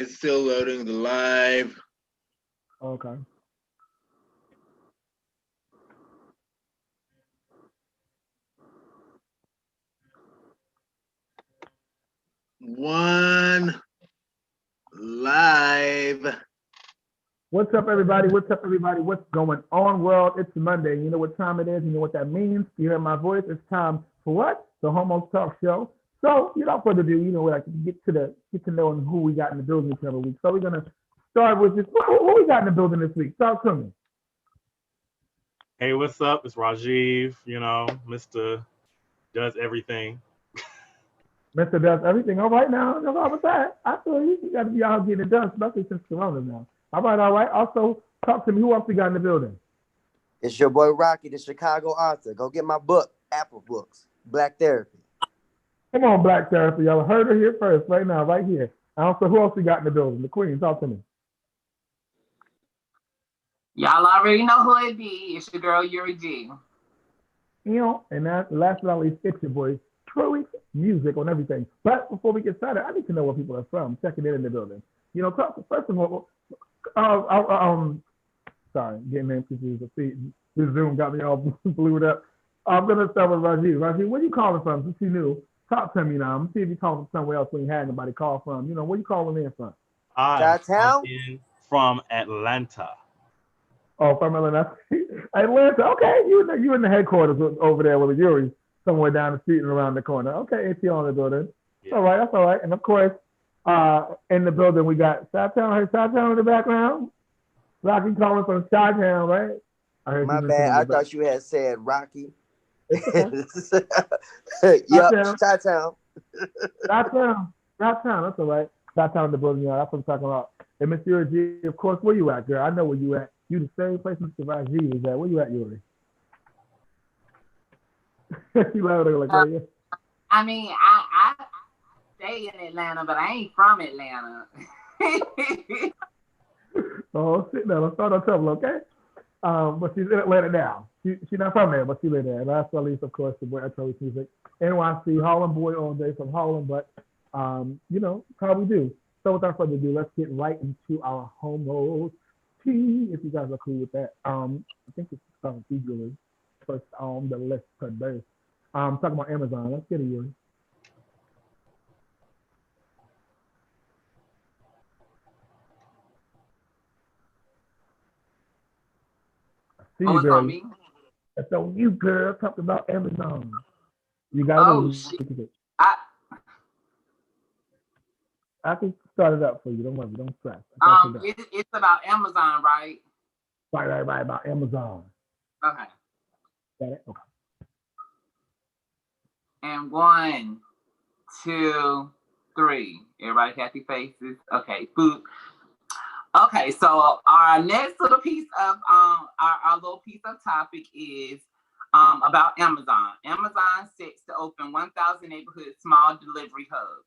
It's still loading the live. Okay. One live. What's up, everybody? What's up, everybody? What's going on, world? It's Monday. You know what time it is? You know what that means? You hear my voice? It's time for what? The Homo Talk Show. So, without further ado, you know, we like to get to knowing who we got in the building each other week. So we're gonna start with this. Who we got in the building this week? Talk to me. Hey, what's up? It's Rajiv, Mr. Does Everything. Mr. Does everything. All right now. No problem with that. I feel you. You got to be out getting it done, especially since Corona now. All right, all right. Also, talk to me. Who else we got in the building? It's your boy Rocky, the Chicago author. Go get my book, Apple Books, Black Therapy. Come on, Black Therapy. Y'all heard her here first, right now, right here. Also, who else we got in the building? The Queen. Talk to me. Y'all already know who it be. It's your girl, Yuri G. You know, and that, last but not least, it's your boy, Troy Music on everything. But before we get started, I need to know where people are from. Checking in the building. You know, first of all, sorry, getting names confused. This Zoom got me all blew up. I'm gonna start with Rajiv. Rajiv, where you calling from? Since you knew, talk to me now. I'm gonna see if you calling from somewhere else when you had nobody call from. You know, where you calling in from? I'm in from Atlanta. Oh, from Atlanta. Atlanta. Okay, you in the headquarters over there with Yuri, somewhere down the street and around the corner. Okay, AT on the building. Yeah. All right, that's all right. And of course, in the building we got Chi-Town. Hey, Chi-Town in the background. Rocky calling from Chi-Town, right? My bad. I thought you had said Rocky. Okay. Yep, Chi-Town. Chi-Town. That's all right. Chi-Town in the building, y'all. That's what I'm talking about. And Miss Yuri G, of course, where you at, girl? I know where you at. You the same place Mr. Rajiv is at. Where you at, Yuri? You loud like, oh, yeah. I mean, I stay in Atlanta, but I ain't from Atlanta. Oh, sit down. Let's start on trouble, okay? But she's in Atlanta now. She's not from there, but she lives there. And last but not least, of course, the boy Troy Music. NYC, Harlem boy all day from Harlem, but, you know, how we do. So without further ado, let's get right into our Homo T, if you guys are cool with that. I think it's usually first on the list today. Talking about Amazon. Let's get it, Yuri. I see you, girl. Me? That's on you, girl. Talking about Amazon. You got it. Shit. I can start it up for you. Don't worry. Don't stress. It's about Amazon, right? Right. About Amazon. Okay. Got it? Okay. And 1, 2, 3. Everybody happy faces? Okay, food. Okay, so our next little piece of our little piece of topic is about Amazon. Amazon sets to open 1,000 neighborhood small delivery hubs.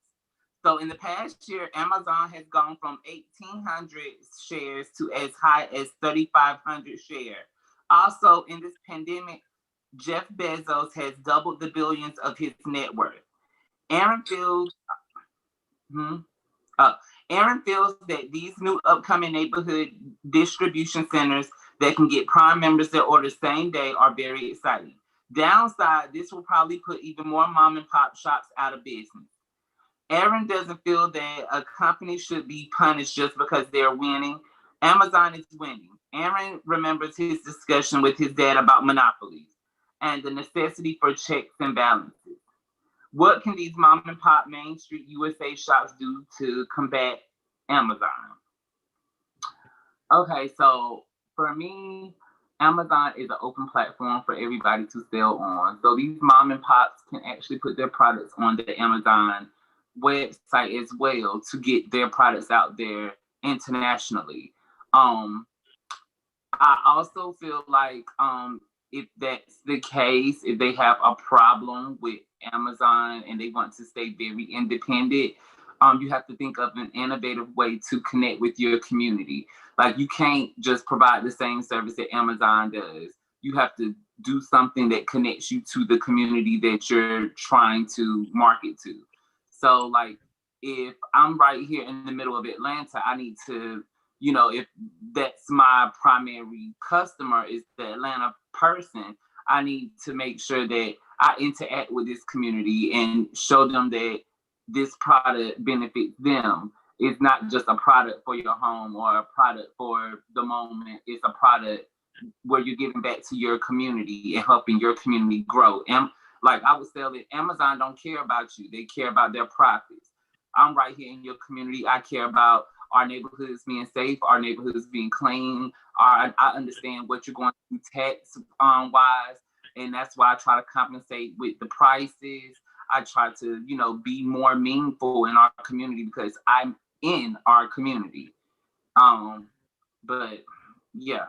So in the past year, Amazon has gone from 1,800 shares to as high as 3,500 shares. Also, in this pandemic, Jeff Bezos has doubled the billions of his net worth. Aaron feels that these new upcoming neighborhood distribution centers that can get Prime members their order same day are very exciting. Downside, this will probably put even more mom and pop shops out of business. Aaron doesn't feel that a company should be punished just because they're winning. Amazon is winning. Aaron remembers his discussion with his dad about monopolies and the necessity for checks and balances. What can these mom and pop Main Street USA shops do to combat Amazon? Okay, so for me, Amazon is an open platform for everybody to sell on. So these mom and pops can actually put their products on the Amazon website as well to get their products out there internationally. I also feel like if that's the case, if they have a problem with Amazon and they want to stay very independent, you have to think of an innovative way to connect with your community. Like you can't just provide the same service that Amazon does. You have to do something that connects you to the community that you're trying to market to. So like if I'm right here in the middle of Atlanta, I need to, if that's my primary customer is the Atlanta person, I need to make sure that I interact with this community and show them that this product benefits them. It's not just a product for your home or a product for the moment. It's a product where you're giving back to your community and helping your community grow. And like I would say that Amazon don't care about you. They care about their profits. I'm right here in your community. I care about our neighborhoods being safe, our neighborhoods being clean. I understand what you're going through tax wise. And that's why I try to compensate with the prices. I try to, be more meaningful in our community because I'm in our community. But yeah.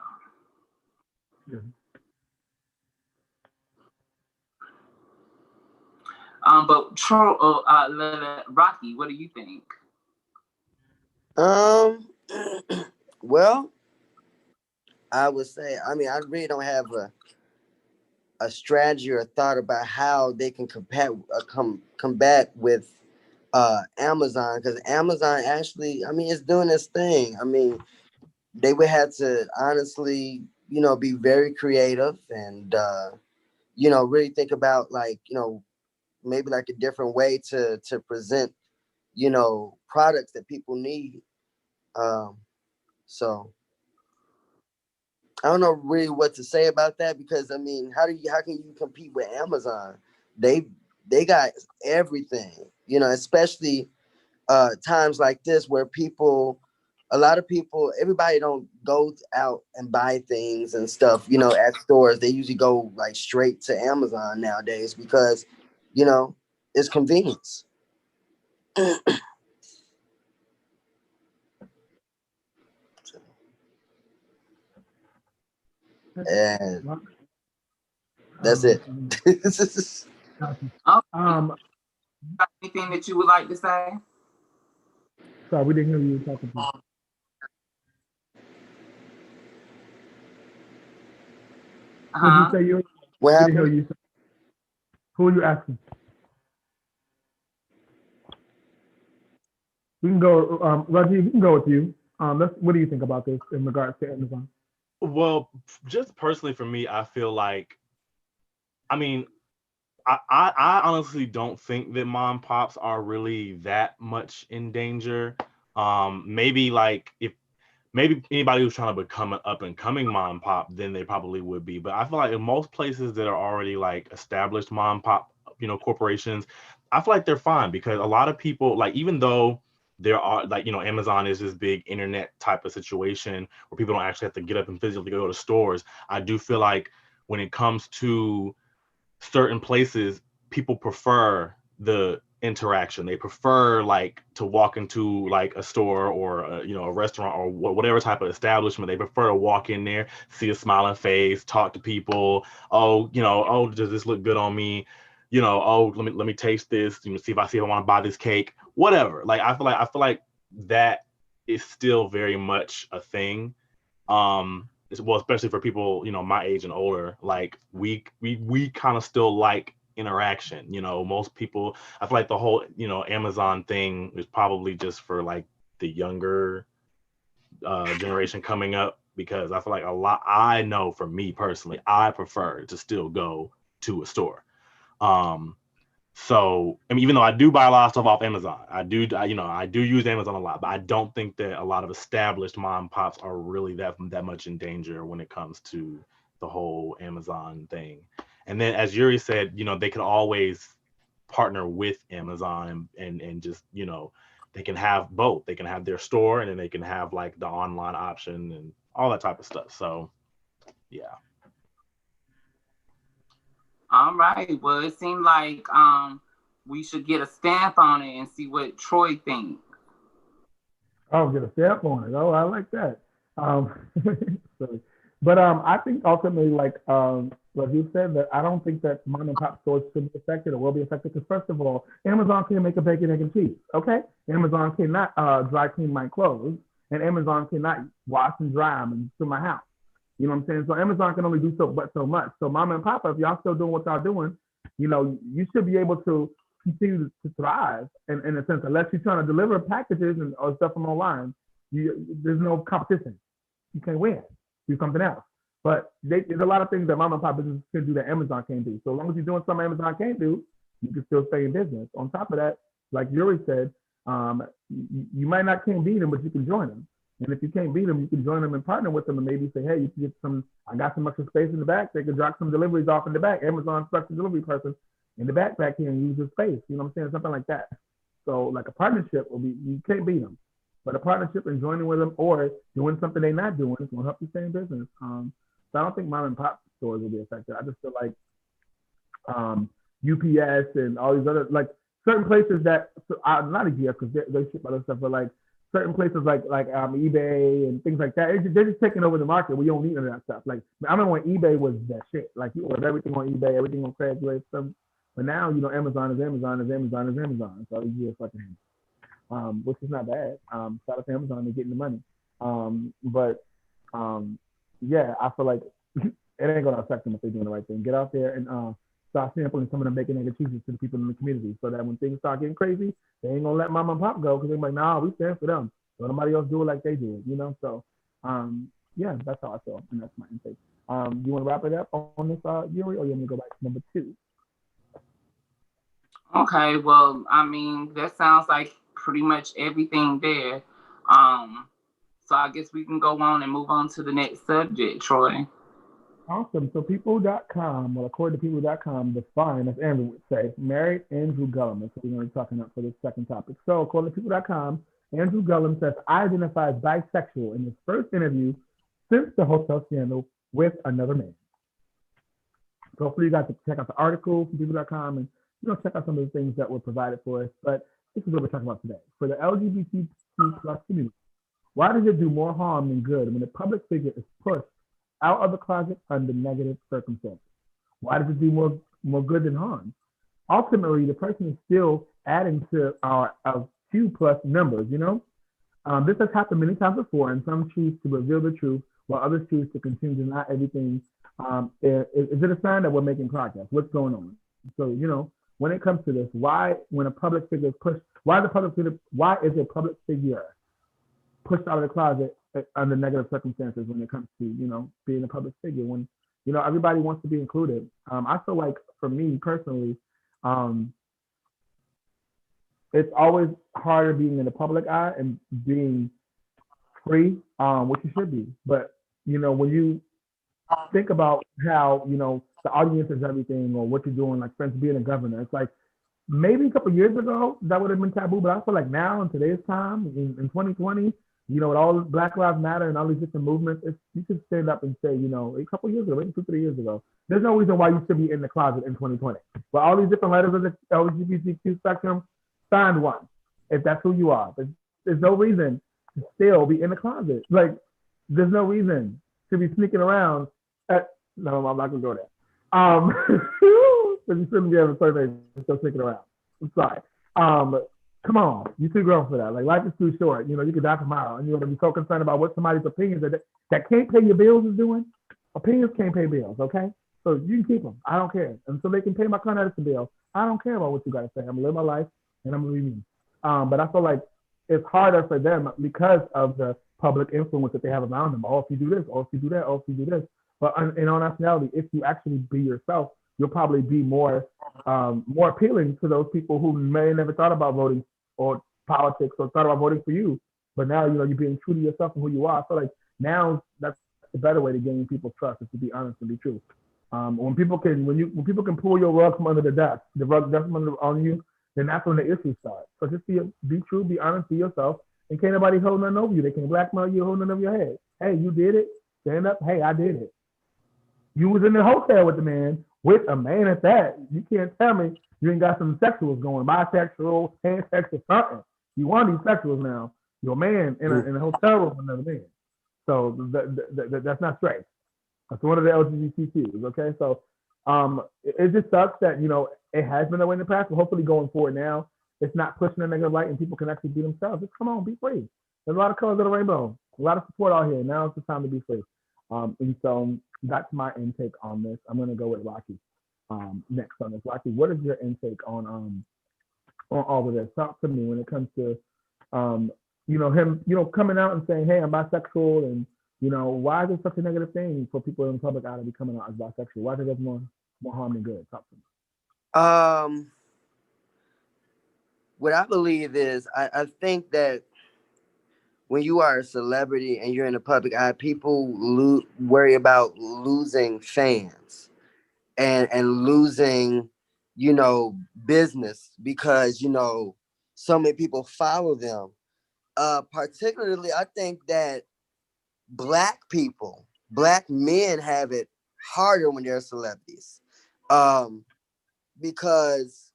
But Rocky, what do you think? Well, I would say, I really don't have a strategy or thought about how they can combat with Amazon, because Amazon actually, it's doing this thing. They would have to honestly, be very creative and really think about maybe like a different way to present, products that people need. So I don't know really what to say about that, because how can you compete with Amazon? They got everything, especially times like this where everybody don't go out and buy things and stuff, at stores. They usually go like straight to Amazon nowadays because, it's convenience. And that's it. Anything that you would like to say? Sorry, we didn't hear you talking to. What did you say? What happened? Who are you asking? We can go, Rajiv, we can go with you. What do you think about this in regards to Amazon? Well, just personally for me, I feel like, I honestly don't think that mom pops are really that much in danger. Maybe anybody who's trying to become an up and coming mom pop, then they probably would be. But I feel like in most places that are already like established mom pop, corporations, I feel like they're fine, because a lot of people, like, even though there are Amazon is this big internet type of situation where people don't actually have to get up and physically go to stores, I do feel like when it comes to certain places, people prefer the interaction. They prefer to walk into a store or a restaurant or whatever type of establishment. They prefer to walk in there, see a smiling face, talk to people. Oh, does this look good on me? Let me taste this. See if I want to buy this cake. Whatever. I feel like that is still very much a thing. Well, especially for people my age and older. We kind of still like interaction. Most people, I feel like the whole Amazon thing is probably just for the younger generation coming up, because I feel like I know for me personally, I prefer to still go to a store. So even though I do buy a lot of stuff off Amazon, I do use Amazon a lot, but I don't think that a lot of established mom pops are really that much in danger when it comes to the whole Amazon thing. And then, as Yuri said, they could always partner with Amazon and just, they can have both. They can have their store, and then they can have the online option and all that type of stuff. So, yeah. All right. Well, it seemed like we should get a stamp on it and see what Troy thinks. Oh, get a stamp on it. Oh, I like that. But I think ultimately, like you said, that I don't think that mom and pop stores should be affected or will be affected, because first of all, Amazon can't make a bacon, egg, and cheese. Okay, Amazon cannot dry clean my clothes, and Amazon cannot wash and dry them into my house. You know what I'm saying? So Amazon can only do so much. So mom and papa, if y'all still doing what y'all doing, you should be able to continue to thrive in a sense, unless you're trying to deliver packages and or stuff from online. There's no competition. You can't win. Do something else. But there's a lot of things that mom and pop businesses can do that Amazon can't do. So as long as you're doing something Amazon can't do, you can still stay in business. On top of that, like Yuri said, you might not can't beat them, but you can join them. And if you can't beat them, you can join them and partner with them and maybe say, hey, you can get some, I got some extra space in the back. They can drop some deliveries off in the back. Amazon special delivery person in the back here and use the space. You know what I'm saying? Something like that. So like a partnership will be, you can't beat them. But a partnership and joining with them or doing something they're not doing is going to help you stay in business. So I don't think mom and pop stores will be affected. I just feel like UPS and all these other, like certain places that, not UPS because they ship other stuff, but like certain places like eBay and things like that, they're just taking over the market. We don't need none of that stuff. Like I remember when eBay was that shit. Like you ordered everything on eBay, everything on Craigslist, stuff. But now, you know, Amazon is Amazon is Amazon is Amazon. So you just fucking, which is not bad. Shout out to Amazon, they're getting the money. Yeah, I feel like it ain't gonna affect them if they're doing the right thing. Get out there and start sampling some of the making egg and cheeses to the people in the community, so that when things start getting crazy, they ain't gonna let mom and pop go because they're like, nah, we stand for them. So nobody else do it like they do it, you know. So yeah, that's how I feel, and that's my intake. You want to wrap it up on this, Yuri, or you want me to go back to number 2? Okay, well, I mean, that sounds like pretty much everything there. So I guess we can go on and move on to the next subject, Troy. Awesome. So people.com, well, according to people.com, define, as Andrew would say, married Andrew Gullum. That's what we're going to be talking about for this second topic. So according to people.com, Andrew Gullum says, I identify as bisexual in his first interview since the hotel scandal with another man. So hopefully you guys can check out the article from people.com and, you know, check out some of the things that were provided for us. But this is what we're talking about today. For the LGBTQ plus community, why does it do more harm than good when a public figure is pushed out of the closet under negative circumstances? Why does it do more good than harm? Ultimately, the person is still adding to our Q plus numbers, you know? This has happened many times before, and some choose to reveal the truth while others choose to continue to deny everything. Is it a sign that we're making progress? What's going on? So, you know, when it comes to this, why, when a public figure is pushed, why is a public figure pushed out of the closet under negative circumstances when it comes to, you know, being a public figure, when, you know, everybody wants to be included? I feel like for me personally, it's always harder being in the public eye and being free, which you should be. But, you know, when you think about how, you know, the audience is everything, or what you're doing, like for instance, being a governor, it's like maybe a couple of years ago that would have been taboo, but I feel like now in today's time, in 2020, you know, with all Black Lives Matter and all these different movements, you could stand up and say, you know, a couple of years ago, maybe 2-3 years ago, there's no reason why you should be in the closet in 2020. But all these different letters of the LGBTQ spectrum, find one if that's who you are. But there's no reason to still be in the closet. Like, there's no reason to be sneaking around. No, I'm not gonna go there. But you shouldn't be able to play still sneaking around. I'm sorry. Come on, you're too grown for that. Like, life is too short. You know, you could die tomorrow, and you're gonna be so concerned about what somebody's opinions that can't pay your bills is doing. Opinions can't pay bills, okay? So you can keep them. I don't care. And so they can pay my Con Edison bill. I don't care about what you gotta say. I'm gonna live my life, and I'm gonna be me. But I feel like it's harder for them because of the public influence that they have around them. Oh, if you do this, or if you do that, or if you do this. But in all nationality, if you actually be yourself, you'll probably be more appealing to those people who may have never thought about voting or politics or thought about voting for you. But now, you know, you're being true to yourself and who you are. I feel like now that's the better way to gain people's trust, is to be honest and be true. When people can pull your rug from under the rug that's on you, then that's when the issues start. So just be true, be honest, be yourself, and can't nobody hold nothing over you. They can blackmail you, hold nothing over your head. Hey, you did it. Stand up. Hey, I did it. You was in the hotel with the man, with a man at that. You can't tell me you ain't got some sexuals going, bisexual, pansexual, something. You want these sexuals now. You're a man in a hotel room with another man. So that's not straight. That's one of the LGBTQs, okay? So it just sucks that, you know, it has been that way in the past, but hopefully going forward now, it's not pushing a negative light and people can actually be themselves. Just come on, be free. There's a lot of colors of the rainbow, a lot of support out here. Now it's the time to be free. And so that's my intake on this. I'm going to go with Rocky next on this. Rocky, what is your intake on on all of this? Talk to me when it comes to, him, coming out and saying, "Hey, I'm bisexual," and why is it such a negative thing for people in the public eye to be coming out as bisexual? Why does it more harm than good? Talk to me. What I believe is, I think that when you are a celebrity and you're in the public eye, people worry about losing fans and losing, business because, so many people follow them. Particularly, I think that Black men have it harder when they're celebrities, because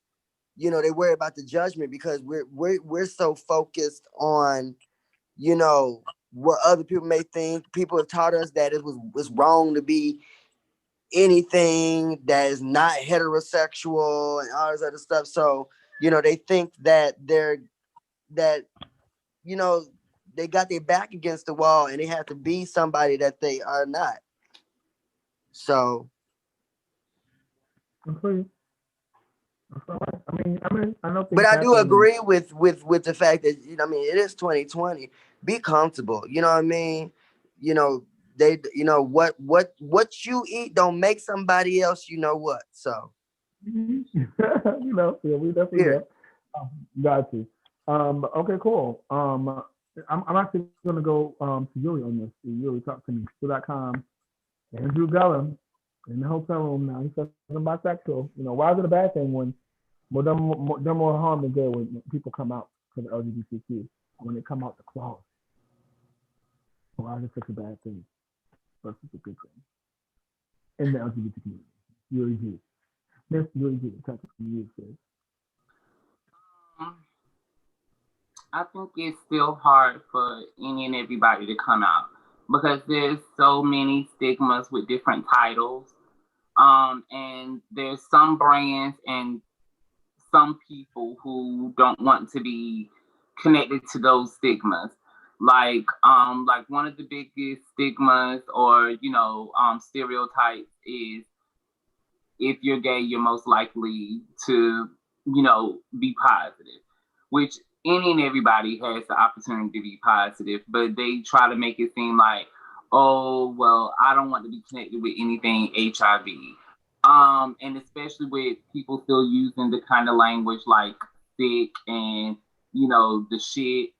they worry about the judgment because we're so focused on what other people may think. People have taught us that it was wrong to be anything that is not heterosexual and all this other stuff. So they think that they got their back against the wall and they have to be somebody that they are not. So Okay. I know. But I do agree with the fact that it is 2020. Be comfortable. You know what I mean? They what you eat don't make somebody else. You know what? So yeah, we definitely got you. Okay, cool. I'm actually gonna go to Yuri on this. Yuri, talk to me. True.com. Andrew Gellum in the hotel room now. He says I'm bisexual. Why is it a bad thing when done more harm than good when people come out to the LGBTQ, when they come out the closet? Why is it such a bad thing versus a good thing in the LGBT community? Yuri G. Miss Yuri G. Talk to you, sis. I think it's still hard for any and everybody to come out because there's so many stigmas with different titles. And there's some brands and some people who don't want to be connected to those stigmas. Like one of the biggest stigmas or, stereotypes is if you're gay, you're most likely to, be positive, which any and everybody has the opportunity to be positive, but they try to make it seem like, oh, well, I don't want to be connected with anything HIV. And especially with people still using the kind of language like sick and, the shit.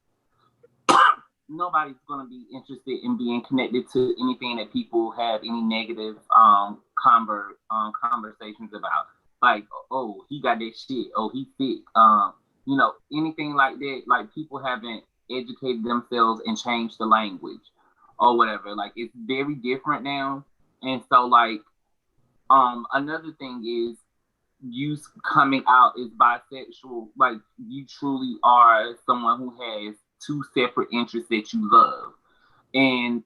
Nobody's going to be interested in being connected to anything that people have any negative conversations about. Like, oh, he got that shit. Oh, he's sick. Anything like that. Like, people haven't educated themselves and changed the language or whatever. Like, it's very different now. And so, like, another thing is you coming out as bisexual. Like, you truly are someone who has two separate interests that you love. And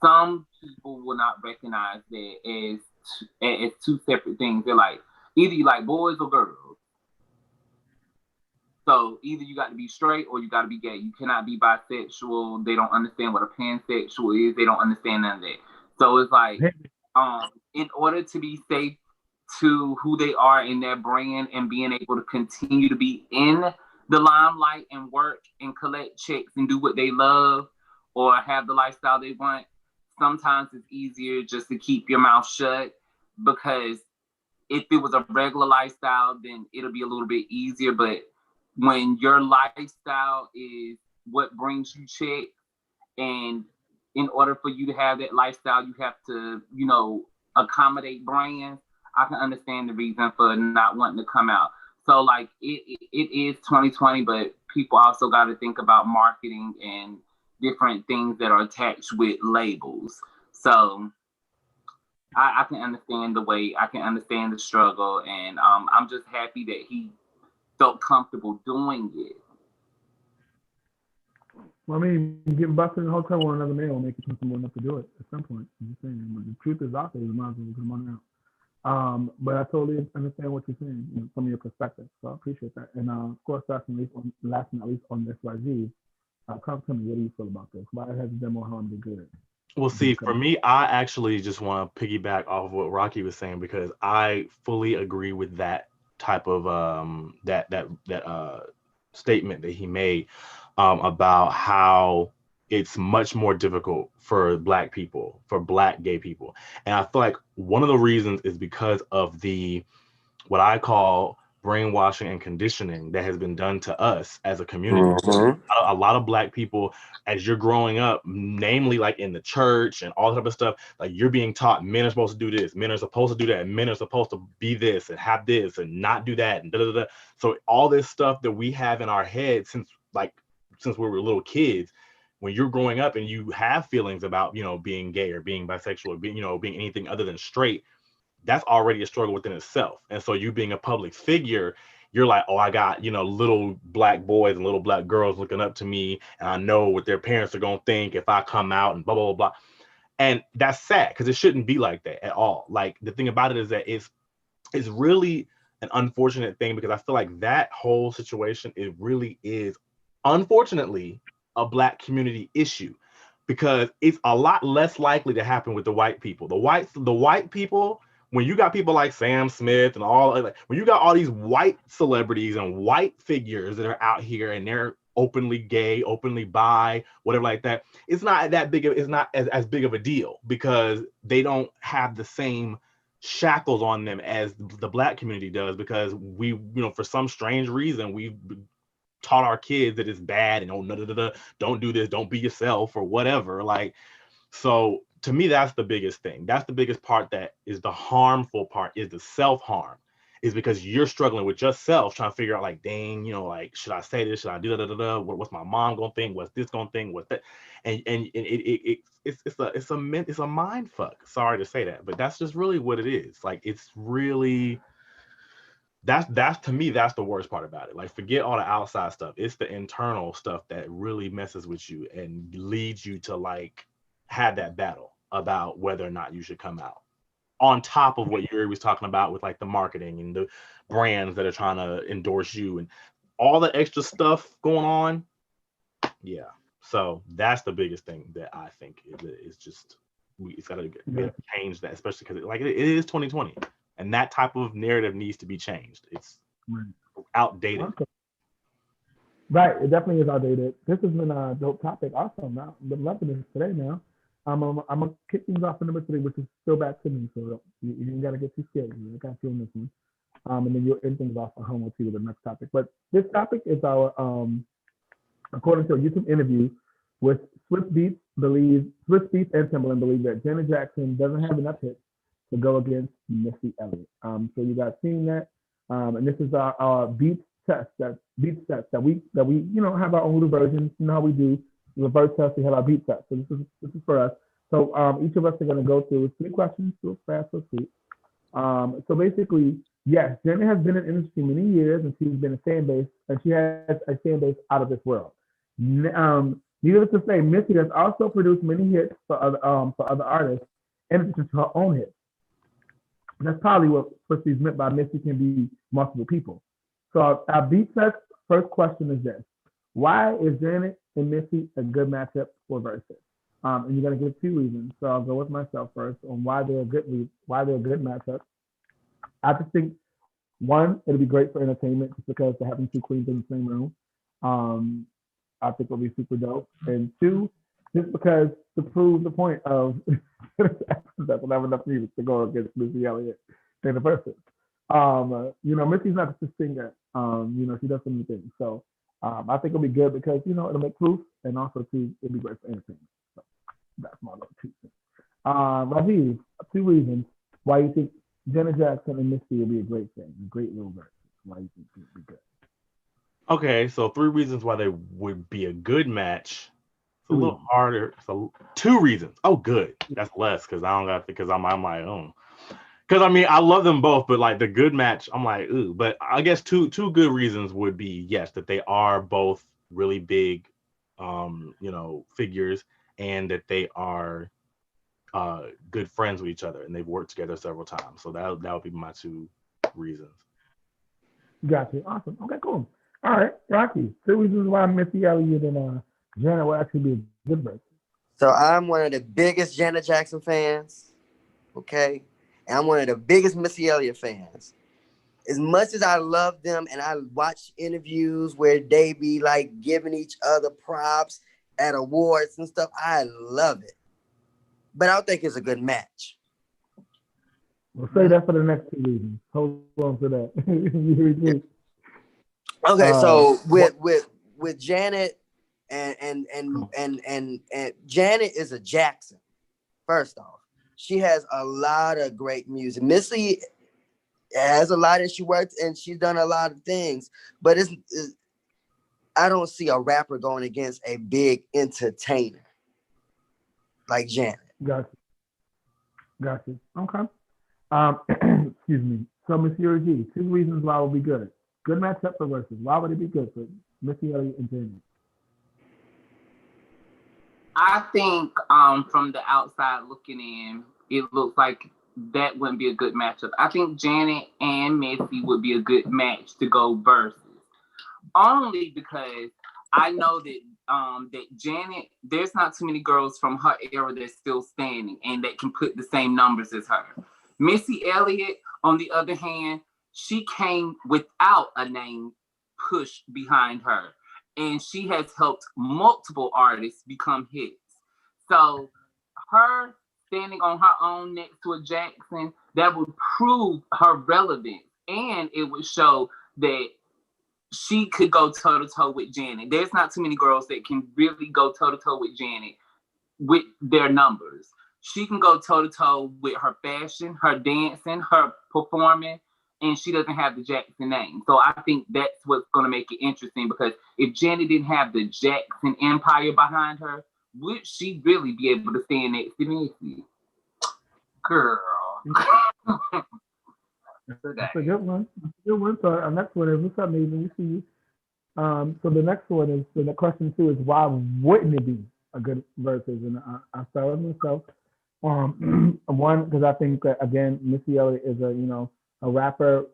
some people will not recognize that as two separate things. They're like, either you like boys or girls. So either you got to be straight or you got to be gay. You cannot be bisexual. They don't understand what a pansexual is. They don't understand none of that. So it's like, in order to be safe to who they are in their brand and being able to continue to be in the limelight and work and collect checks and do what they love or have the lifestyle they want, sometimes it's easier just to keep your mouth shut, because if it was a regular lifestyle, then it'll be a little bit easier. But when your lifestyle is what brings you checks, and in order for you to have that lifestyle, you have to, accommodate brands, I can understand the reason for not wanting to come out. So like it is 2020, but people also got to think about marketing and different things that are attached with labels. So I can understand I can understand the struggle, and I'm just happy that he felt comfortable doing it. Well, I mean, getting busted in a hotel with another man will make you comfortable enough to do it at some point. I'm just saying, but the truth is out there. You might as well come on out. But I totally understand what you're saying, from your perspective. So I appreciate that. And of course, last but not least on this YG, come to me. What do you feel about this? Why has it done more harm than good? Well, see, for me, I actually just want to piggyback off of what Rocky was saying, because I fully agree with that type of that statement that he made about how it's much more difficult for Black people, for Black gay people. And I feel like one of the reasons is because of the what I call brainwashing and conditioning that has been done to us as a community. A lot of Black people, as you're growing up, namely like in the church and all that type of stuff, like you're being taught men are supposed to do this, men are supposed to do that, and men are supposed to be this and have this and not do that, and da da da. So all this stuff that we have in our head since we were little kids, when you're growing up and you have feelings about, you know, being gay or being bisexual or being, you know, being anything other than straight, that's already a struggle within itself. And so you being a public figure, you're like, oh, I got, you know, little Black boys and little Black girls looking up to me, and I know what their parents are going to think if I come out and blah, blah, blah, blah. And that's sad because it shouldn't be like that at all. Like the thing about it is that it's really an unfortunate thing, because I feel like that whole situation, it really is, unfortunately, a Black community issue, because it's a lot less likely to happen with the white people. The white people, when you got people like Sam Smith and all, like, when you got all these white celebrities and white figures that are out here and they're openly gay, openly bi, whatever like that, it's not as big of a deal, because they don't have the same shackles on them as the Black community does, because we, you know, for some strange reason, we've taught our kids that it's bad and don't do this, don't be yourself or whatever. Like, so to me, that's the biggest thing. That's the biggest part. That is the harmful part, is the self-harm, is because you're struggling with yourself, trying to figure out, like, dang, you know, like, should I say this? Should I do da? What's my mom gonna think? What's this gonna think? What's that? And it's a mind fuck. Sorry to say that, but that's just really what it is. Like, it's really, that's to me, that's the worst part about it. Like, forget all the outside stuff. It's the internal stuff that really messes with you and leads you to, like, have that battle about whether or not you should come out, on top of what Yuri was talking about with, like, the marketing and the brands that are trying to endorse you and all the extra stuff going on. Yeah. So that's the biggest thing that I think is just, it's got to change that, especially because it is 2020. And that type of narrative needs to be changed. It's outdated. Okay. Right, it definitely is outdated. This has been a dope topic. Awesome. I've been loving this today now. I'm gonna kick things off for number 3, which is still back to me. So you ain't gotta get too scared. You got to feel this one. And then you'll end things off for Homo T with the next topic. But this topic is our according to a YouTube interview with Swiss Beats and Timbaland believe that Janet Jackson doesn't have enough hits to go against Missy Elliott. So you guys seen that, and this is our beats test that we you know, have our own little versions. You know how we do reverse test. We have our beat test. So this is for us. So each of us are going to go through 3 questions, real fast, so sweet. So basically, yes, Janet has been in the industry many years, and she's been a fan base, and she has a fan base out of this world. Needless to say, Missy has also produced many hits for other artists, in addition to her own hits. That's probably what she's meant by Missy can be multiple people. So our beat test first question is this: why is Janet and Missy a good matchup for Versus? And you're gonna give 2 reasons. So I'll go with myself first on why they're a good matchup. I just think, 1, it'll be great for entertainment just because they're having 2 queens in the same room. I think it'll be super dope. And 2, just because to prove the point of that will have enough music to go against Missy Elliott in the Versus. You know, Missy's not just a singer. You know, she does so many things. So I think it'll be good because, you know, it'll make proof, and also 2, it'll be great for entertainment. So that's my little 2 cents. Rajiv, 2 reasons why you think Janet Jackson and Missy will be a great thing, a great little Versus. Why you think it'll be good? Okay, so 3 reasons why they would be a good match. It's a little harder. So 2 reasons. Oh, good. That's less because I don't got because I'm like, oh. Because I mean, I love them both, but like the good match, I'm like, ooh. But I guess two good reasons would be, yes, that they are both really big, you know, figures, and that they are good friends with each other, and they've worked together several times. So that would be my 2 reasons. Gotcha. Awesome. Okay, cool. All right, Rocky. 2 reasons why Missy Elliott and Janet will actually be a good Versus. So I'm one of the biggest Janet Jackson fans. Okay. And I'm one of the biggest Missy Elliott fans. as much as I love them and I watch interviews where they be like giving each other props at awards and stuff, I love it. But I don't think it's a good match. We'll say that for the next 2 reasons. Hold on to that. You agree? Okay, so with Janet and Janet is a Jackson. First off, she has a lot of great music. Missy has a lot, and she worked and she's done a lot of things, but it's I don't see a rapper going against a big entertainer like Janet. Got you. Okay. Excuse me. So, Miss Yuri G, 2 reasons why it would be good. Good matchup for versus. Why would it be good for Missy Elliott and Janet? I think from the outside looking in, it looks like that wouldn't be a good matchup. I think Janet and Missy would be a good match to go versus. Only because I know that that Janet, there's not too many girls from her era that's still standing and that can put the same numbers as her. Missy Elliott, on the other hand, she came without a name push behind her, and she has helped multiple artists become hits. So her standing on her own next to a Jackson, that would prove her relevance, and it would show that she could go toe-to-toe with Janet. There's not too many girls that can really go toe-to-toe with Janet with their numbers. She can go toe-to-toe with her fashion, her dancing, her performing, and she doesn't have the Jackson name. So I think that's what's going to make it interesting, because if Janet didn't have the Jackson empire behind her, would she really be able to stand next to Missy? Girl. That's a good one. So our next one is, what's up, Nathan? We see you. So the next one is, so the question 2 is, why wouldn't it be a good versus? And I start with myself. One, because I think that, again, Missy Elliott is a rapper,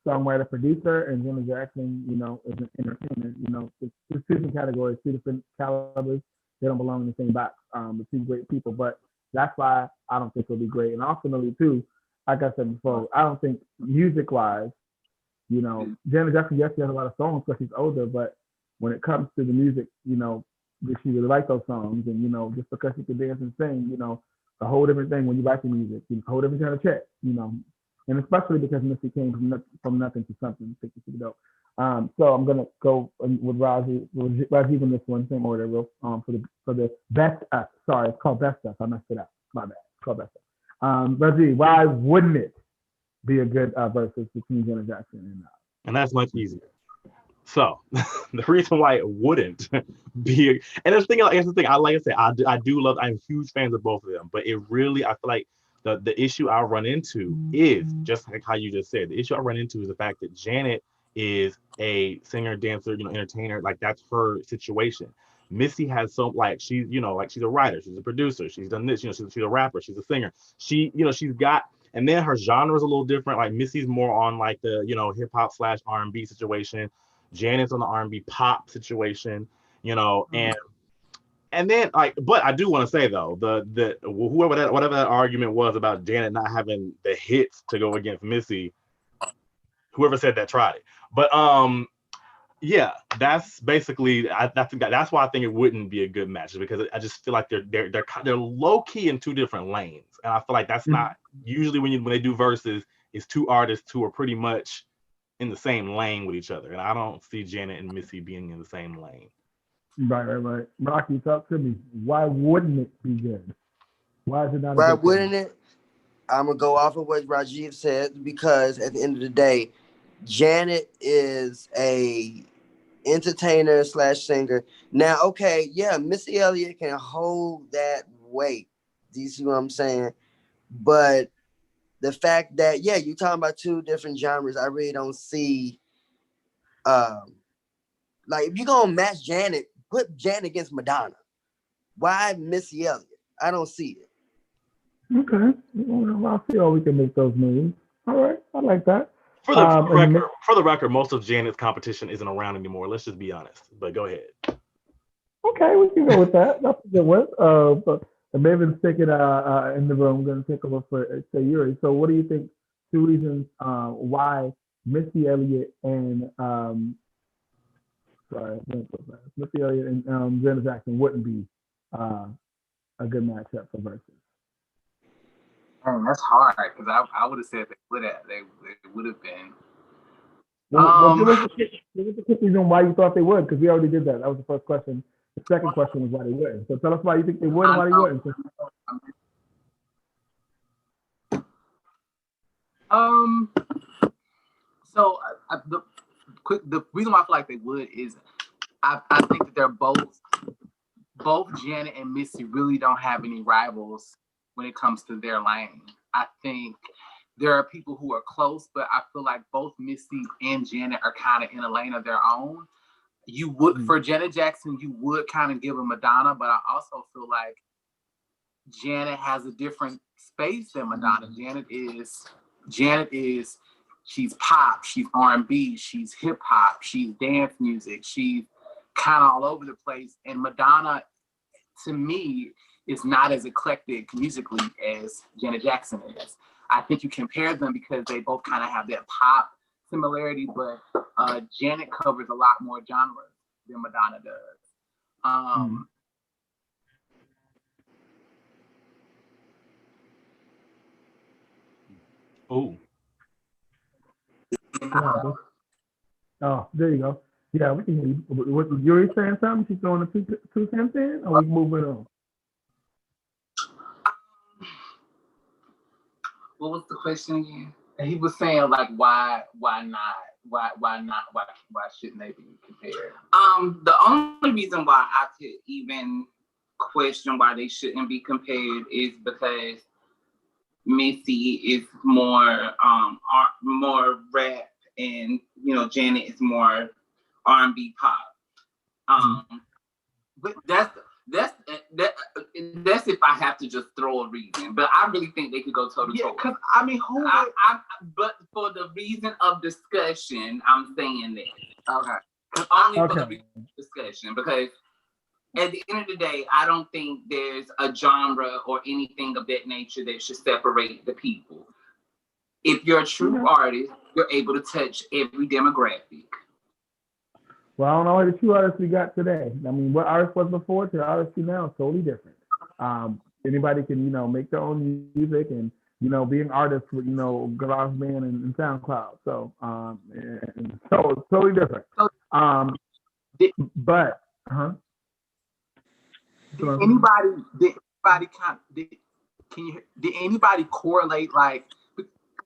songwriter, producer, and Janet Jackson, is an entertainer. It's 2 different categories, 2 different calibers. They don't belong in the same box. The 2 great people, but that's why I don't think it'll be great. And ultimately, too, like I said before, I don't think music-wise, Janet Jackson, yes, she has a lot of songs because she's older, but when it comes to the music, she really likes those songs, and just because she can dance and sing, a whole different thing when you write the music, a whole different kind of check, and especially because Missy came from nothing to something. I think it's dope. So I'm gonna go with Rajiv in this one, same order, for the best us. Sorry, it's called best us. I messed it up. My bad. It's called best us. Rajiv, why wouldn't it be a good versus between Janet Jackson and that's much easier. So the reason why it wouldn't be, and the thing, like I said, I do love. I'm huge fans of both of them, but it really, I feel like the issue I run into is just like how you just said. The issue I run into is the fact that Janet is a singer, dancer, entertainer. Like, that's her situation. Missy has she's she's a writer, she's a producer, she's done this, she's a rapper, she's a singer. She's got, and then her genre is a little different. Like, Missy's more on like the hip hop / R&B situation. Janet's on the R&B pop situation, and then but I do want to say though, the whatever that argument was about Janet not having the hits to go against Missy, whoever said that tried it. But yeah, that's basically that's why I think it wouldn't be a good match, because I just feel like they're low key in 2 different lanes, and I feel like that's not usually when they do verses, it's 2 artists who are pretty much in the same lane with each other, and I don't see Janet and Missy being in the same lane. Right. Rocky, talk to me. Why wouldn't it be good? Why is it not? Why wouldn't it? I'm gonna go off of what Rajiv said, because at the end of the day, Janet is a entertainer / singer. Now, okay, yeah, Missy Elliott can hold that weight. Do you see what I'm saying? But the fact that, yeah, you're talking about 2 different genres, I really don't see. Like, if you're gonna match Janet, put Janet against Madonna. Why Missy Elliott? I don't see it. Okay, well, I'll see how we can make those moves. All right, I like that. For the record, most of Janet's competition isn't around anymore. Let's just be honest. But go ahead. Okay, we can go with that. That's a good one. But Maven's taking in the room. I'm going to take over for Sayuri. So, what do you think? 2 reasons why Missy Elliott and Missy Elliott and Janet Jackson wouldn't be a good matchup for versus. That's hard because I would have said they would have. They would have been. Well, give us the quick reason why you thought they would, because we already did that. That was the first question. The second question was why they wouldn't. So tell us why you think they would and why they wouldn't. So the reason why I feel like they would is I think that they're both Janet and Missy really don't have any rivals when it comes to their lane. I think there are people who are close, but I feel like both Missy and Janet are kind of in a lane of their own. You would, for Janet Jackson, you would kind of give her Madonna, but I also feel like Janet has a different space than Madonna. Janet is, she's pop, she's R&B, she's hip hop, she's dance music, she's kind of all over the place. And Madonna, to me, is not as eclectic musically as Janet Jackson is. I think you compare them because they both kind of have that pop similarity, but Janet covers a lot more genres than Madonna does. Oh, there you go. Yeah, we can hear you. What, Yuri saying something? She's throwing a two cents in, or we moving on? What was the question again? He was saying like why shouldn't they be compared? The only reason why I could even question why they shouldn't be compared is because Missy is more rap, and Janet is more R&B pop. But that's if I have to just throw a reason. But I really think they could go toe to toe. Yeah, because I mean, but for the reason of discussion, I'm saying that. Okay. Only for the reason of discussion, because at the end of the day, I don't think there's a genre or anything of that nature that should separate the people. If you're a true artist, you're able to touch every demographic. Well, I don't know the two artists we got today. I mean, what artist was before to the artist you now is totally different. Anybody can, make their own music and, be an artist with, GarageBand and SoundCloud. So, so it's totally different. Did anybody correlate, like,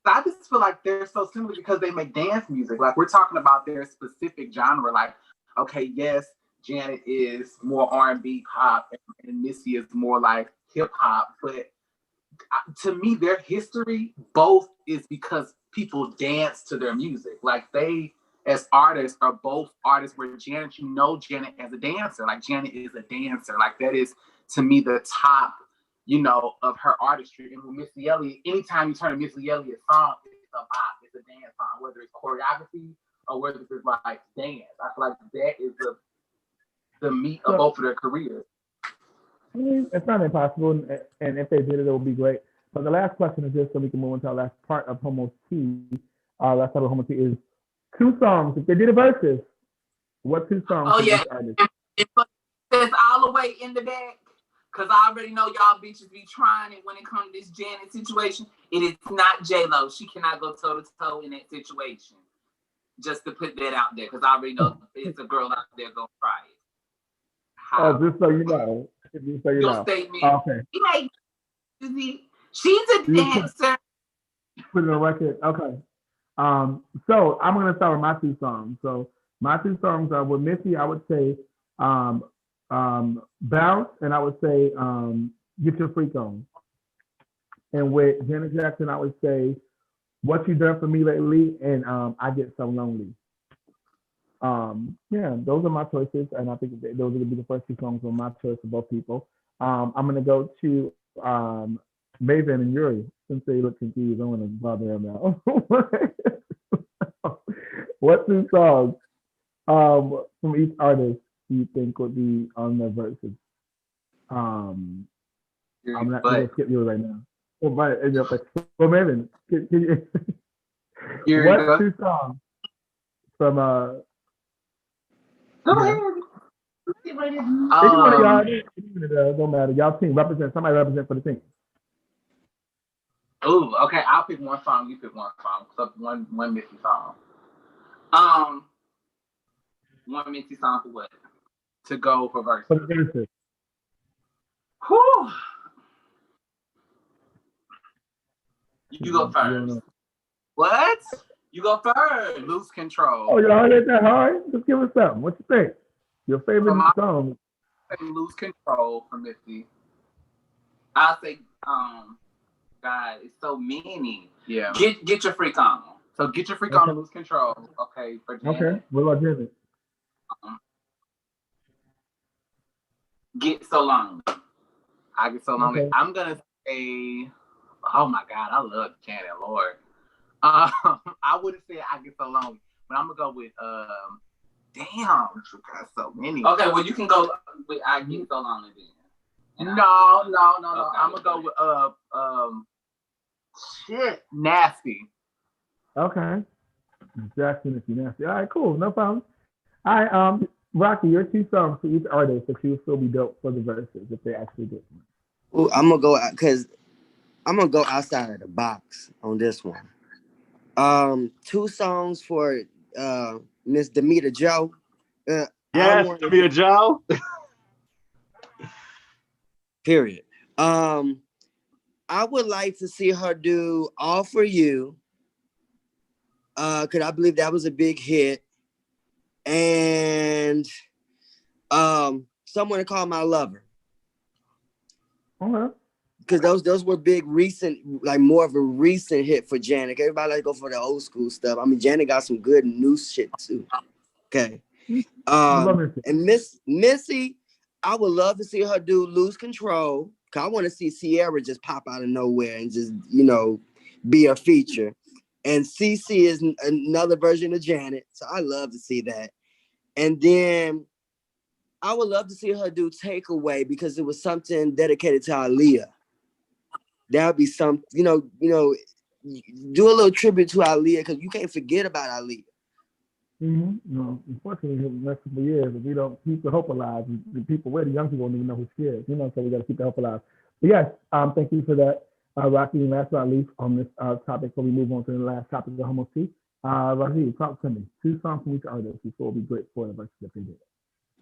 I just feel like they're so similar because they make dance music. Like, we're talking about their specific genre. Like, okay, yes, Janet is more R&B pop and Missy is more like hip hop. But to me, their history both is because people dance to their music. Like, they, as artists, are both artists where Janet, Janet as a dancer. Like, Janet is a dancer. Like, that is, to me, the top of her artistry. And with Missy Elliott, anytime you turn a Missy Elliott song, it's a bop, it's a dance song, whether it's choreography or whether it's like dance. I feel like that is the meat of both of their careers. I mean, it's not impossible, and if they did it would be great. But the last question is this, so we can move into our last part of Homo Tea. Our last part of Homo Tea is 2 songs. If they did a versus, what 2 songs? Oh yeah, it's all the way in the back. Because I already know y'all bitches be trying it when it comes to this Janet situation. It is not J-Lo. She cannot go toe-to-toe in that situation. Just to put that out there, because I already know it's a girl out there going to try it. Just so you know. Just so you know. Statement. Okay. She's a dancer. Put it on record. Okay. So I'm going to start with my 2 songs. So my 2 songs are with Missy, I would say, Bounce, and I would say Get Your Freak On. And with Janet Jackson, I would say What You Done For Me Lately and I Get So Lonely. Those are my choices, and I think those are going to be the first 2 songs on my choice for both people. I'm going to go to Maven and Yuri, since they look confused. I don't want to bother them now. What 2 songs from each artist do you think would be on the verses? I'm not going to skip you right now. Well, Maven, can you Here you What go. two songs from Go yeah. ahead. Any one of y'all, don't matter. Y'all team represent somebody represent for the team. Ooh, okay. I'll pick one song. You pick one song. So one Missy song. One Missy song for what? To go for verses. For the verses. Whew. You go first. What? You go first. Lose control. Oh, y'all ain't that hard? Just give us something. What you think? Your favorite song? Lose control from Missy. I'll say, God, it's so many. Yeah. Get your freak on. So get your freak on and lose control. Okay, for Janet. Okay. What about Janet? Get so lonely. I get so lonely. Okay. I'm gonna say, oh my God, I love Janet, Lord. I wouldn't say I get so lonely, but I'm gonna go with damn, you got so many. Okay, well you can go with I get so lonely then. No. Okay. I'm gonna go with nasty. Okay. Jackson, if you nasty. All right, cool, no problem. All right, Rocky, your two songs for each artist, if she will still be dope for the verses if they actually get one. Ooh, I'm gonna go outside of the box on this one. Two songs for Miss Damita Jo. Yes, Damita Jo. Period. I would like to see her do All For You. Cause I believe that was a big hit. And Someone to Call My Lover. Okay. Because those were big recent, like more of a recent hit for Janet. Everybody like to go for the old school stuff. I mean, Janet got some good new shit too. Okay. And Missy, I would love to see her do Lose Control. Cause I want to see Sierra just pop out of nowhere and just, be a feature. And CeCe is another version of Janet. So I love to see that. And then I would love to see her do Takeaway because it was something dedicated to Aaliyah. That would be some, do a little tribute to Aaliyah because you can't forget about Aaliyah. Mm-hmm. No, unfortunately, in the next couple of years, if we don't keep the hope alive, the young people don't even know who she is. So we got to keep the hope alive. But yes, thank you for that, Rocky. And last but not least, on this topic, before we move on to the last topic of Homo Tea, Rocky, talk to me. Two songs from each artist before we break for the verses that they did.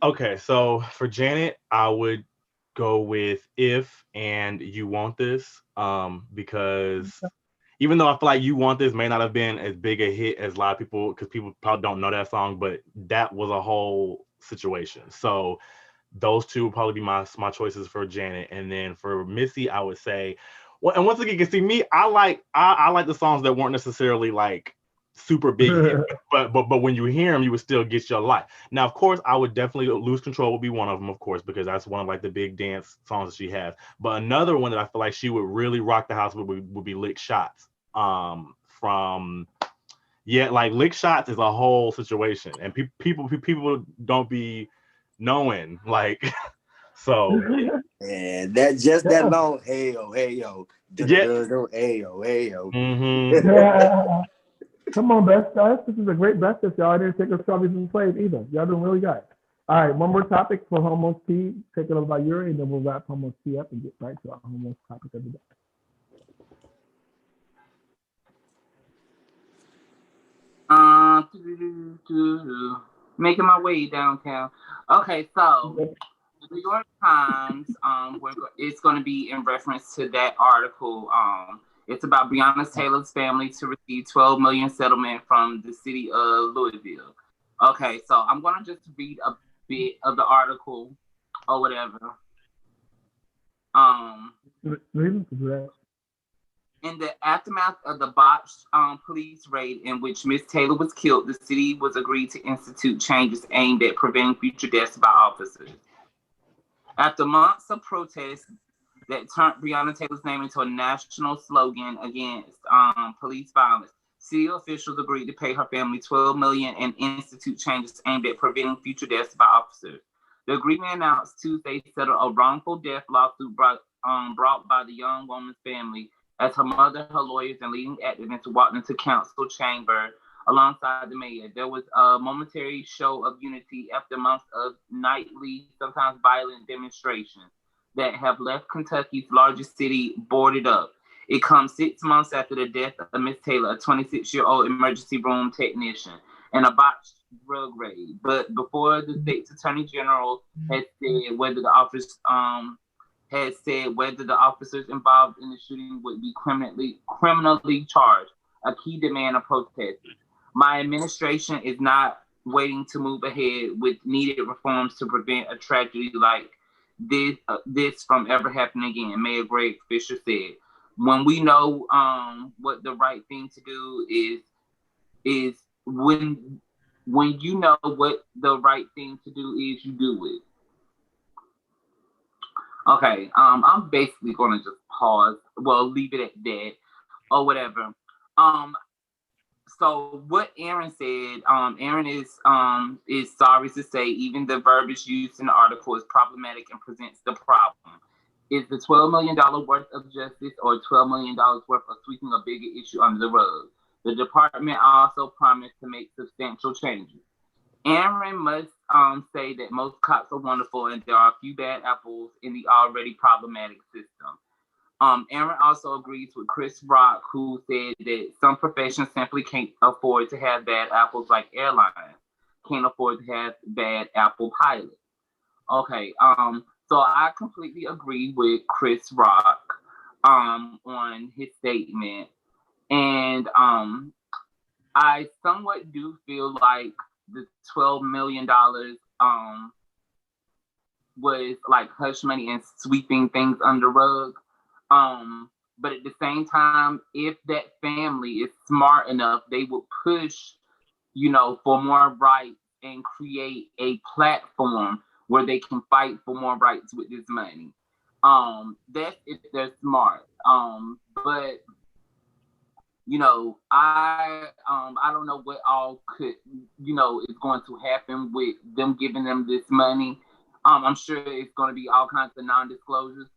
Okay, so for Janet, I would go with If and You Want This, because even though I feel like You Want This may not have been as big a hit as a lot of people, because people probably don't know that song, but that was a whole situation. So those two would probably be my choices for Janet. And then for Missy, I would say, well, and once again, you can see me, I like the songs that weren't necessarily like super big hit, but when you hear them, you would still get your life. Now, of course, I would definitely Lose Control would be one of them, of course, because that's one of like the big dance songs that she has. But another one that I feel like she would really rock the house would be Lick Shots. Like Lick Shots is a whole situation, and people don't be knowing like. So yeah, that long hey yo yeah. Hey yo. Mm-hmm. Come on, best guys. This is a great breakfast, y'all. I didn't take a strawberries and plays either. Y'all doing really good. All right, one more topic for Homo Tea. Take it over by Yuri, and then we'll wrap Homo Tea up and get right to our Homo topic of the day. Making my way downtown. Okay, so the New York Times, it's going to be in reference to that article. It's about Breonna Taylor's family to receive $12 million settlement from the city of Louisville. Okay, so I'm going to just read a bit of the article or whatever. In the aftermath of the botched police raid in which Miss Taylor was killed, the city was agreed to institute changes aimed at preventing future deaths by officers. After months of protests that turned Breonna Taylor's name into a national slogan against police violence, city officials agreed to pay her family $12 million and institute changes aimed at preventing future deaths by officers. The agreement announced Tuesday settled a wrongful death lawsuit brought by the young woman's family As her mother, her lawyers, and leading activists walked into council chamber alongside the mayor, there was a momentary show of unity after months of nightly, sometimes violent demonstrations that have left Kentucky's largest city boarded up. It comes 6 months after the death of Miss Taylor, a 26-year-old emergency room technician, and a botched drug raid. But before the state's attorney general had said whether the officers involved in the shooting would be criminally charged, a key demand of protesters. My administration is not waiting to move ahead with needed reforms to prevent a tragedy like this from ever happening again, Mayor Greg Fisher said. When we know what the right thing to do is when you know what the right thing to do is, you do it. Okay, I'm basically gonna just pause. Well, leave it at that or whatever. So what Aaron said, Aaron is sorry to say even the verbiage used in the article is problematic and presents the problem. Is the $12 million worth of justice or $12 million worth of sweeping a bigger issue under the rug? The department also promised to make substantial changes. Aaron must say that most cops are wonderful and there are a few bad apples in the already problematic system. Aaron also agrees with Chris Rock, who said that some professions simply can't afford to have bad apples, like airlines can't afford to have bad apple pilots. Okay, so I completely agree with Chris Rock on his statement. And I somewhat do feel like the $12 million was like hush money and sweeping things under the rug. But at the same time, if that family is smart enough, they would push, for more rights and create a platform where they can fight for more rights with this money. That's if they're smart. But I don't know what all could, is going to happen with them giving them this money. I'm sure it's going to be all kinds of non-disclosures.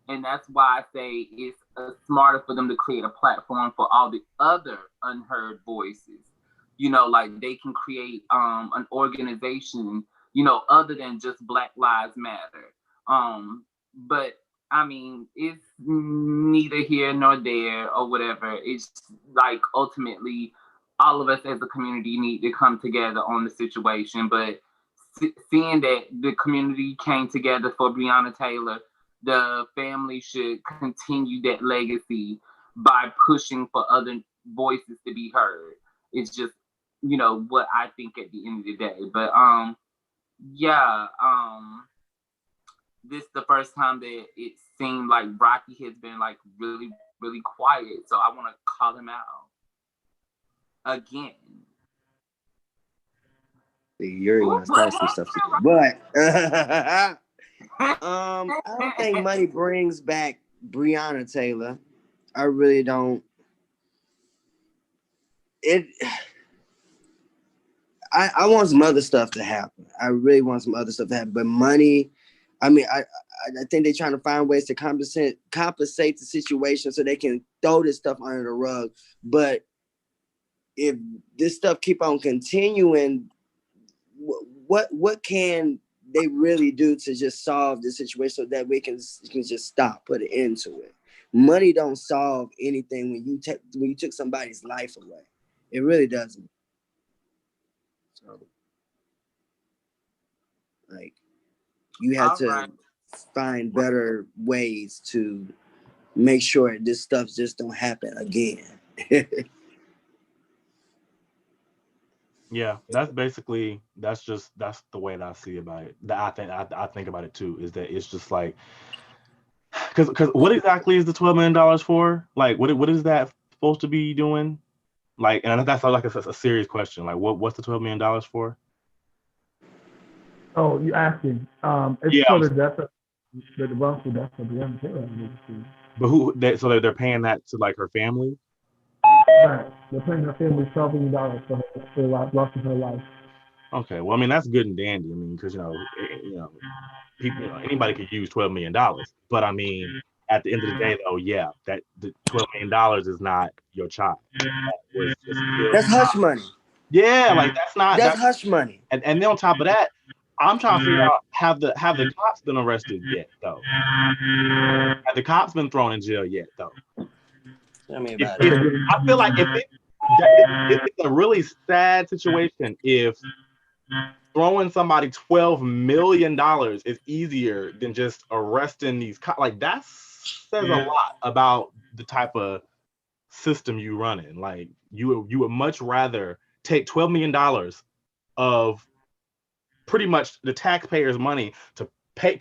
And that's why I say it's smarter for them to create a platform for all the other unheard voices. Like they can create an organization, other than just Black Lives Matter. But I mean, it's neither here nor there or whatever. It's like ultimately all of us as a community need to come together on the situation. But seeing that the community came together for Breonna Taylor, the family should continue that legacy by pushing for other voices to be heard. It's just, what I think at the end of the day. But this is the first time that it seemed like Rocky has been like really, really quiet. So I want to call him out again. Yuri wants to start some stuff today. But I don't think money brings back Breonna Taylor. I really don't. I want some other stuff to happen. I really want some other stuff to happen. But money, I mean, I think they're trying to find ways to compensate the situation so they can throw this stuff under the rug. But if this stuff keep on continuing, what can they really do to just solve the situation so that we can just stop, put an end to it? Money don't solve anything when you took somebody's life away. It really doesn't. So, like, you have to find better ways to make sure this stuff just don't happen again. Yeah, that's the way that I see about it. That I think about it too, is that it's just like, because what exactly is the $12 million for? Like, what is that supposed to be doing? Like, and that's like a serious question. Like, what's the $12 million for? Oh, you asking? It's for the death of the wrongful death of Breonna Taylor. But so they're paying that to like her family? Right. They're paying her family $12 million for her loss of her life. Okay, well, I mean that's good and dandy. I mean, because people, anybody could use $12 million, but I mean, at the end of the day, though, yeah, that the $12 million is not your child. That was just That's hush money. yeah, like That's hush money. and then on top of that, I'm trying to figure out have the cops been arrested yet though? Have the cops been thrown in jail yet though? Tell me about it. I feel like it's a really sad situation if throwing somebody $12 million is easier than just arresting these cops. Like that says a lot about the type of system you run in. Like you would much rather take $12 million of pretty much the taxpayers' money to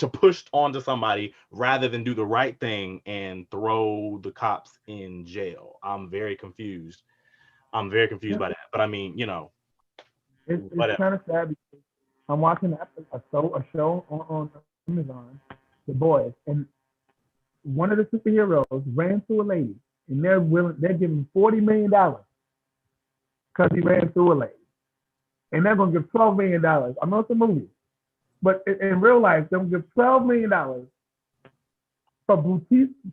push onto somebody rather than do the right thing and throw the cops in jail. I'm very confused by that. But I mean, you know, it's kind of sad because I'm watching a show on Amazon, The Boys, and one of the superheroes ran through a lady, and they're giving $40 million because he ran through a lady, and they're gonna give $12 million. I know it's a movie, but in real life, they're gonna give $12 million for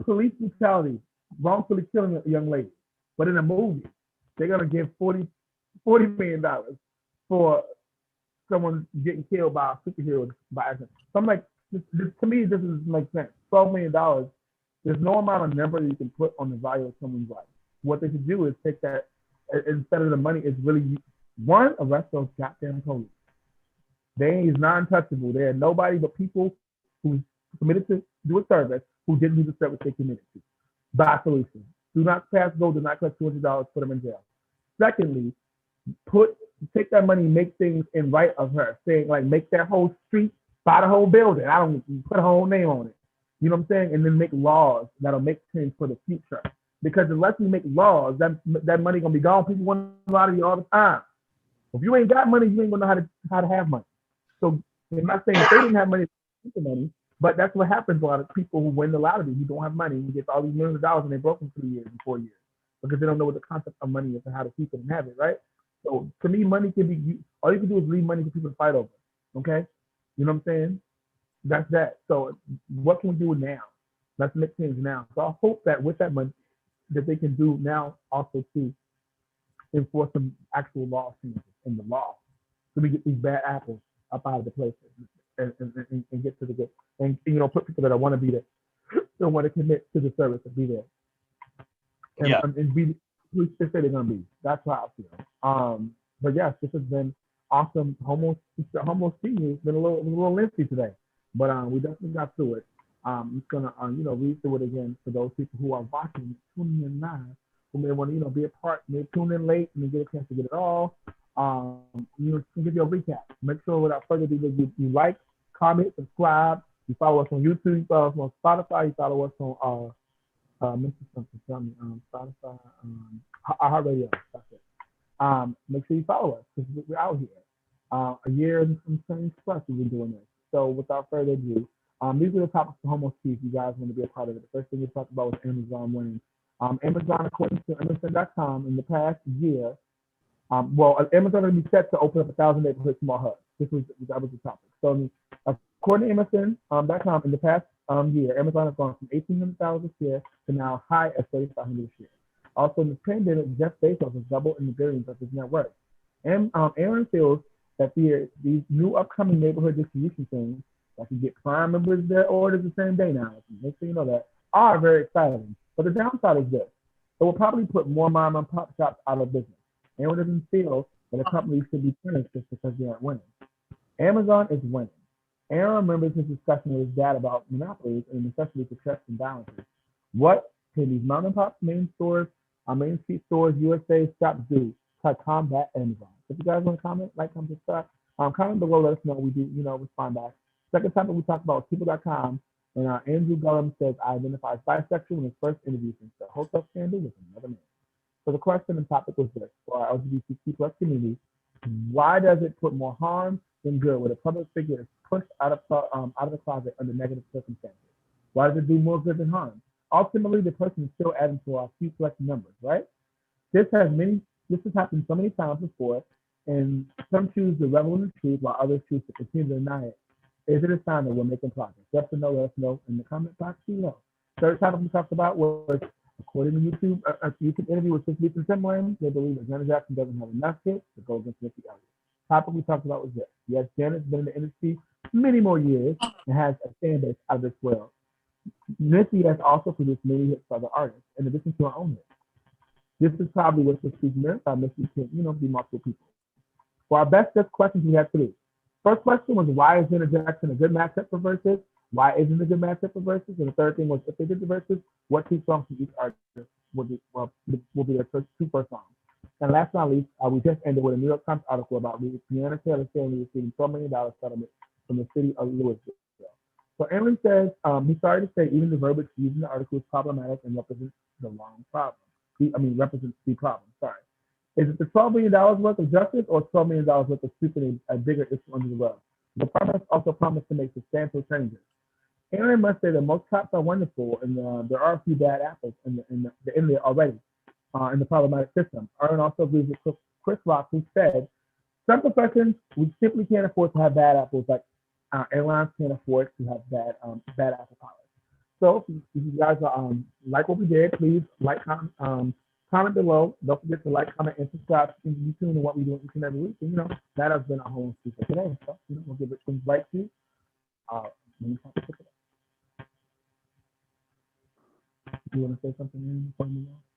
police brutality, wrongfully killing a young lady. But in a movie, they're gonna give $40 million for someone getting killed by a superhero by accident. So I'm like, this, to me, this doesn't make sense. $12 million. There's no amount of number you can put on the value of someone's life. What they should do is take that, instead of the money, is really, one, arrest those goddamn police. They is non-touchable. They are nobody but people who committed to do a service who didn't do the service they committed to. By solution. Do not pass go, do not collect $200, put them in jail. Secondly, take that money, make things in right of her, saying like make that whole street, buy the whole building. I don't put her whole name on it. You know what I'm saying? And then make laws that'll make change for the future. Because unless we make laws, that money gonna be gone. People want a lot of you all the time. If you ain't got money, you ain't gonna know how to have money. So I'm not saying if they didn't have money, they get money, but that's what happens to a lot of people who win the lottery, who don't have money, and get all these millions of dollars and they broke in 3 years and 4 years because they don't know what the concept of money is and how to keep it and have it, right? So to me, money can be, all you can do is leave money for people to fight over, okay? You know what I'm saying? That's that. So what can we do now? Let's make things now. So I hope that with that money, that they can do now also to enforce some actual law changes in the law. So we get these bad apples up out of the places and get to the good. And, you know, put people that want to be there, don't want to commit to the service and be there. And be who they say they're gonna be. That's how I feel. But yes, this has been awesome. Almost senior. It's been a little lengthy today, but we definitely got through it. I'm just gonna read through it again for those people who are watching, tuning in live, who may want to be a part, may tune in late and get a chance to get it all. To give you a recap. Make sure without further ado that you like, comment, subscribe. You follow us on YouTube. You follow us on Spotify. You follow us on Spotify, iHeartRadio. That's it. Make sure you follow us because we're out here. A year and some change plus we've been doing this. So without further ado, these are the topics for Homo Tea if you guys want to be a part of it. The first thing we talked about was Amazon winning. Amazon, according to MSN.com, in the past year, Amazon will be set to open up 1,000 neighborhood small hubs. That was the topic. So according to MSN.com, in the past year, Amazon has gone from 1,800 a share to now high at 3,500 a share. Also, in the pandemic, Jeff Bezos has doubled in the billions of his net worth. And Aaron feels that these new upcoming neighborhood distribution things that can get Prime members their orders the same day now, make sure you know that, are very exciting. But the downside is this: it will probably put more mom and pop shops out of business. Aaron doesn't feel that a company should be punished just because they aren't winning. Amazon is winning. Aaron remembers his discussion with his dad about monopolies and the necessity for checks and balances. What can these mom and pop main street stores, USA shops do to combat Amazon? If you guys want to comment, like, comment, subscribe, comment below, let us know. We do, respond back. Second topic we talked about People.com, and Andrew Gullum says I identify as bisexual in his first interview since the hotel scandal with another man. So the question and topic was this: for our LGBTQ plus community, why does it put more harm than good when a public figure is pushed out of the closet under negative circumstances? Why does it do more good than harm? Ultimately, the person is still adding to our few collective numbers, right? This has happened so many times before, and some choose to revel in the truth while others choose to continue to deny it. Is it a sign that we're making progress? Yes or no, let us know in the comment box below. Third topic we talked about was, according to YouTube, a YouTube interview with Chris Beats and Timberland, they believe that Janet Jackson doesn't have enough hits to go against Missy Elliott. Topic we talked about was this. Yes, Janet's been in the industry many more years and has a fan base out of this world. Missy has also produced many hits for other artists, in addition to her own hits. This is probably what the speaking meant by Missy can, be multiple people. For our best just questions, we have three. First question was, why is Janet Jackson a good matchup for verses? Why isn't it a good matchup for verses? And the third thing was, if they did the verses, what two songs from each artist will be their two first songs? And last but not least, we just ended with a New York Times article about Breonna Taylor saying receiving $12 million settlement from the city of Louisville. So Emily says, he's sorry to say even the verbiage used in the article is problematic and represents the wrong problem. Represents the problem, sorry. Is it the $12 million worth of justice or $12 million worth of sweeping a bigger issue under the rug? The promise also promised to make substantial changes. Aaron must say that most cops are wonderful, and there are a few bad apples in there already in the problematic system. Aaron also agrees with Chris Rock, who said, some professions we simply can't afford to have bad apples, like airlines can't afford to have bad apple pilots. So if you guys like what we did, please like, comment below. Don't forget to like, comment, and subscribe to YouTube and what we do each and every week. And, that has been our whole speech for today. So, we'll give it things right to you. Do you want to say something before we move on?